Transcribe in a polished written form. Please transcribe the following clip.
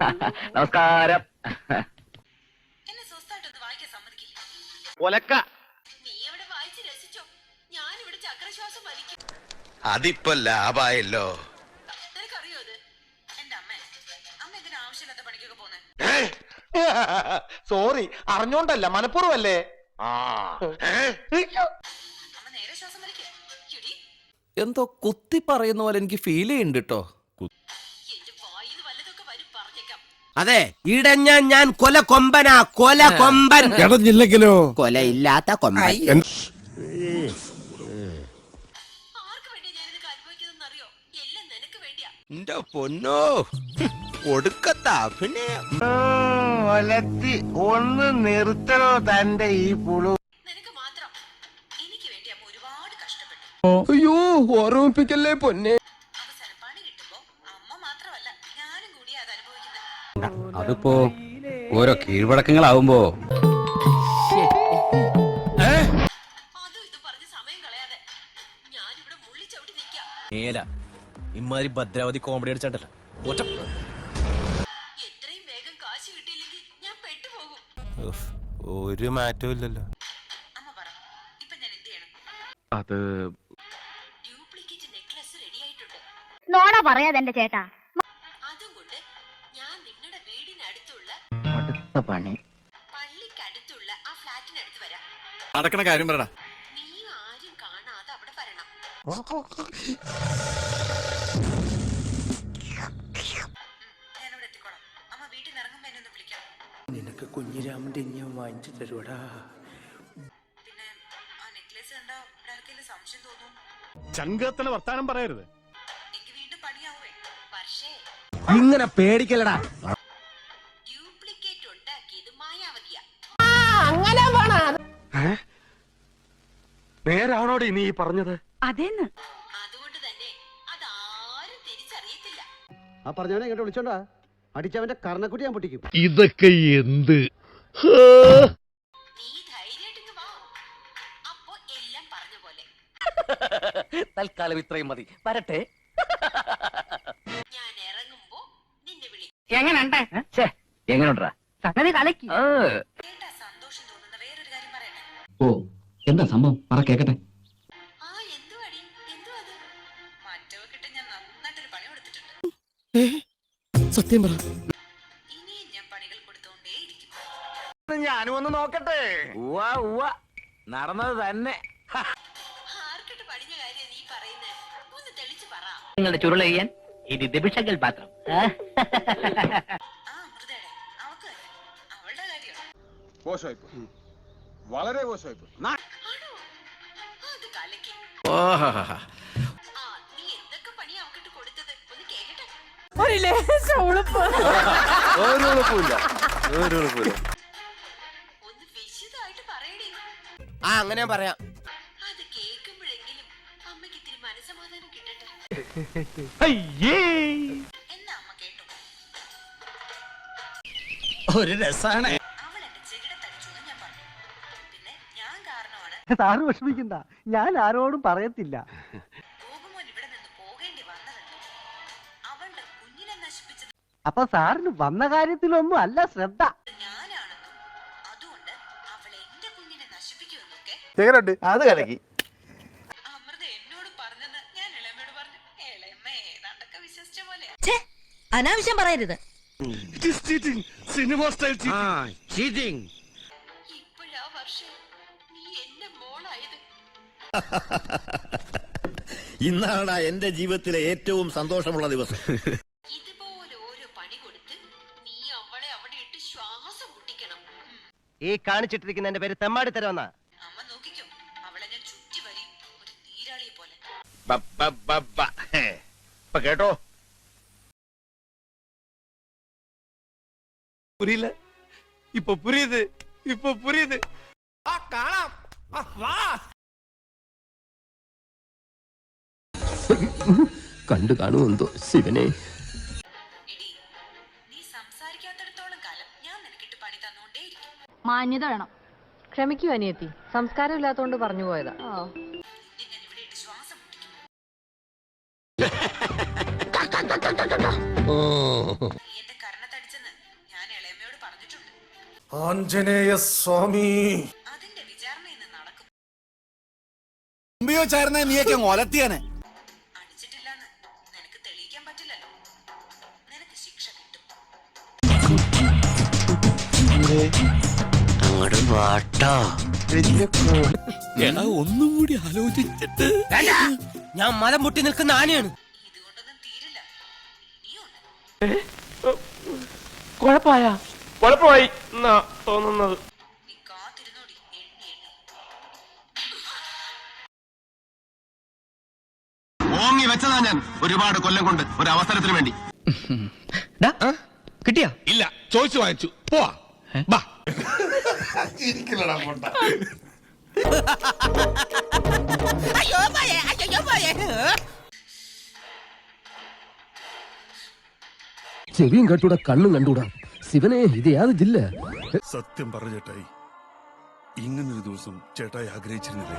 നമസ്കാരം. എന്നെ സ്വസ്ഥായിട്ടൊന്ന് വായിക്കാൻ സമ്മതിക്കില്ല. ഒലക്ക. നീ അവിടെ വായിച്ച് രസിച്ചോ, ഞാൻ ഇവിടെ ചക്രശ്വാസം വലിക്കും. അതിപ്പോ ലാഭായല്ലോ. നിനക്കറിയോ അത്? എന്റെ അമ്മ എന്തിനാ ആവശ്യമില്ലാത്ത പണിക്കൊക്കെ പോന്നെ? സോറി, അറിഞ്ഞോണ്ടല്ല, മനഃപൂർവ്വല്ലേ. അമ്മ നേരെ ശ്വാസം വലിക്കുക. എന്തോ കുത്തി പറയുന്ന പോലെ എനിക്ക് ഫീൽ ചെയ്യുന്നുണ്ട് കേട്ടോ. എന്റെ വായിന്ന് വല്ലതൊക്കെ വരും, പറഞ്ഞേക്കാം. അതെ, ഇടഞ്ഞ ഞാൻ കൊല കൊമ്പനാ, കൊല കൊമ്പൻ. ഇടഞ്ഞില്ലെങ്കിലോ? കൊലയില്ലാത്ത കൊമ്പൻ. ആർക്ക് വേണ്ടിയാ ഞാനിതൊക്കെ അനുഭവിക്കുന്നതെന്ന് അറിയോ? എല്ലാം നിനക്ക് വേണ്ടിയാ. എന്റെ പൊന്നോ, ഒടുക്കത്ത അഭിനയം. ഒന്ന് നിർത്തണോ തന്റെ ഈ പുളു? നിനക്ക് മാത്രം. എനിക്ക് വേണ്ടി അമ്മ ഒരുപാട് കഷ്ടപ്പെട്ടു. അയ്യോ, ഓർമ്മിപ്പിക്കല്ലേ പൊന്നെ. അവസാനം പണി കിട്ടുമ്പോ അമ്മ മാത്രമല്ല, ഞാനും കൂടിയാ അത് അനുഭവിക്കുന്നത്. അതിപ്പോ ഓരോ കീഴ്വഴക്കങ്ങളാവുമ്പോ അതും ഇതും പറഞ്ഞ് സമയം കളയാതെ ഞാനിവിടെ മുള്ളിച്ചവിട്ടി നിൽക്കാം. ഇമാതിരി ഭദ്രാവതി കോമഡി അടിച്ചാട്ടല്ല. എത്രയും വേഗം കാശ് കിട്ടിയില്ലെങ്കിൽ ഞാൻ പെട്ടുപോകും. ഒരു മാറ്റവും ഇല്ലല്ലോ. അമ്മ പറ, ഇപ്പൊ ഞാൻ എന്ത് ചെയ്യണം? അത് ഡ്യൂപ്ലിക്കേറ്റ് നെക്ലസ് റെഡി ആയിട്ടുണ്ട്. നോണ പറയാതെ എന്റെ ചേട്ടാ. അതും കൊണ്ട് ഞാൻ നിങ്ങളുടെ വീടിനടുത്തുള്ള അടുത്ത പണി. പള്ളിക്കടുത്തുള്ള ആ ഫ്ലാറ്റിനടുത്ത് വരാം. നടക്കണ കാര്യം പറയടാ. നീ ആരും കാണാതെ അവിടെ വരണം. ഞാനവിടെ എത്തിക്കോളാം. അമ്മ വീട്ടിൽ നിന്ന് ഇറങ്ങുമ്പോ എന്നെ ഒന്ന് വിളിക്കാം. നിനക്ക് കുഞ്ഞിരാമന്റെ ഞാൻ വാങ്ങിച്ചു തരൂടാ. പിന്നെ ആ നെക്ലേസ് കണ്ടാ ഇവിടെ ആർക്കെങ്കിലും സംശയം തോന്നും. ചങ്കത്തിന് വർത്താനം പറയരുത്. എനിക്ക് വീണ്ടും പണിയാവേ. പക്ഷേ ഇങ്ങനെ പേടിക്കലടാ. ഡ്യൂപ്ലിക്കേറ്റ് ഉണ്ടാക്കിയത് മായാവതിയാ. നേരാണോടി നീ പറഞ്ഞത്? അതേന്ന് അതുകൊണ്ട് തന്നെ അതാരും തിരിച്ചറിയത്തില്ല. ആ പറഞ്ഞവനെ ഇങ്ങോട്ട് വിളിച്ചോണ്ടാ, അടിച്ചവന്റെ കർണക്കുട്ടി ഞാൻ പൊട്ടിക്കും. ഇതൊക്കെ എന്ത്? നീ ധൈര്യമായിട്ട് വാ. അപ്പൊ എല്ലാം പറഞ്ഞ പോലെ. തൽക്കാലം ഇത്രയും മതി. വരട്ടെ. ഞാൻ ഇറങ്ങുമ്പോ നിന്നെ വിളി. എങ്ങനുണ്ട്? എങ്ങനെയുണ്ടാ? സംഗതി കലക്കി. കേട്ടാ സന്തോഷം തോന്നുന്ന വേറൊരു കാര്യം പറയട്ടെ. ഓ എന്താ സംഭവം പറ കേക്കട്ടെ. ആ എന്തുവാടി, എന്തുവാ അത്? മറ്റവക്കിട്ട് ഞാൻ നന്നായിട്ടൊരു പണി കൊടുത്തിട്ടുണ്ട്. സത്യം പറ. ഇനിയും ഞാൻ പണികൾ കൊടുത്തോണ്ടേയിരിക്കും. ഞാനും ഒന്ന് നോക്കട്ടെ. നടന്നത് തന്നെ. ആർക്കിട്ട് പണിഞ്ഞ കാര്യം നീ പറയുന്നേ? ഒന്ന് തെളിച്ച് പറ. നിങ്ങളുടെ ചുരുള ചെയ്യാൻ ഇത് ദിബിഷകൽ പാത്രം. ആ അമൃതയുടെ അവക്ക് തന്നെ. അവളുടെ കാര്യമാണ്. വളരെ മോശമായിപ്പോ. ആണോ? അത് കലക്കി. ആ നീ എന്തൊക്കെ പണിയാ അവക്കിട്ട് കൊടുത്തത്? ഒന്ന് കേക്കട്ടെ. ഒന്ന് വിശദമായിട്ട് പറയണേ. അങ്ങനെ പറയാം. അത് കേൾക്കുമ്പോഴെങ്കിലും അമ്മയ്ക്ക് ഇത്തിരി മനസ്സമാധാനം കിട്ടട്ടെ. എന്നാ അമ്മ കേട്ടോ. ഒരു രസാണ്. അവൾ എന്റെ ചെകിടത്തടിച്ചു എന്ന് ഞാൻ പറഞ്ഞു. പിന്നെ ഞാൻ കാരണമാണ് സാറ് വിഷമിക്കണ്ട, ഞാൻ ആരോടും പറയത്തില്ല. ഗോപുമോൻ ഇവിടെ നിന്ന് പോകേണ്ടി വന്നതെന്നും അവളുടെ കുഞ്ഞിനെ നശിപ്പിച്ചത് അപ്പൊ സാറിന് വന്ന കാര്യത്തിലൊന്നും അല്ല ശ്രദ്ധ. ഞാനാണെന്നും അതുകൊണ്ട് അവൾ എന്റെ കുഞ്ഞിനെ നശിപ്പിക്കുമെന്നൊക്കെ അത് കലക്കി. അമൃത എന്നോട് പറഞ്ഞെന്ന് ഞാൻ ഇളയമ്മയോട് പറഞ്ഞു. ഇളയമ്മ ഏതാണ്ടൊക്കെ വിശ്വസിച്ച പോലെ. അനാവശ്യം പറയരുത്. സിനിമ സ്റ്റൈൽ ഇപ്പോഴാ വർഷം നീ എന്റെ മോളായത്. ഇന്നാണ് എന്റെ ജീവിതത്തിലെ ഏറ്റവും സന്തോഷമുള്ള ദിവസം. ഇതുപോലെ ഓരോ പണി കൊടുത്ത് നീ അവളെ അവിടെ ഇട്ട് ശ്വാസം മുട്ടിക്കണം. ഈ കാണിച്ചിട്ടിരിക്കുന്ന എന്റെ പേര് തെമ്മാടി തരവെന്നാ. അമ്മ നോക്കിക്കോ, അവളെ ഞാൻ ചുറ്റി വരും ഒരു നീരാളിയെ പോലെ. ഇപ്പൊ കേട്ടോ? പുരിയില്ല. ഇപ്പൊ പുരിയത്. കണ്ടു കാണുമെന്തോ ശിവനെ. എടി, നീ സംസാരിക്കാത്തിടത്തോളം കാലം ഞാൻ നിനക്കിട്ട് പണി തന്നുകൊണ്ടേയിരിക്കും. മാന്യത വേണം. ക്ഷമിക്കൂ അനിയത്തി, സംസ്കാരം ഇല്ലാത്തോണ്ട് പറഞ്ഞു പോയതാ. നിന്നെ ഞാൻ ഇവിടെ ഇട്ട് ശ്വാസം മുട്ടിക്കും. നീ എന്റെ കർണത്തടിച്ചെന്ന് ആഞ്ജനേയ സ്വാമി അതിന്റെ വിചാരണ ഇന്ന് നടക്കും. നീയൊക്കെ ഒലത്തിയാനെ അടിച്ചിട്ടില്ലെന്ന് നിനക്ക് തെളിയിക്കാൻ പറ്റില്ലല്ലോ. നിനക്ക് ശിക്ഷ കിട്ടും. അങ്ങോട്ട് വാട്ടോ. ഒന്നും കൂടി ആലോചിച്ചിട്ട് ഞാൻ മലം പൊട്ടി നിൽക്കുന്ന ആനയാണ്. ഇതുകൊണ്ടൊന്നും തീരില്ല. നീയുണ്ട്. കുഴപ്പമായി എന്നാ തോന്നുന്നത്. നീ കാത്തിരുന്നോടി. എണ്ണി എണ്ണി. ഓങ്ങി വെച്ചതാ ഞാൻ ഒരുപാട് കൊല്ലം കൊണ്ട് ഒരു അവസരത്തിന് വേണ്ടി. കിട്ടിയാ? ഇല്ല, ചോദിച്ചു വാങ്ങിച്ചു. പോവാ ബാ. ചെവിയും കണ്ടൂടാ കണ്ണും കണ്ടൂടാ. ശിവനെ ഇത് യാത് ജില്ല. സത്യം പറഞ്ഞു ചേട്ടായി, ഇങ്ങനൊരു ദിവസം ചേട്ടായി ആഗ്രഹിച്ചിരുന്നില്ലേ?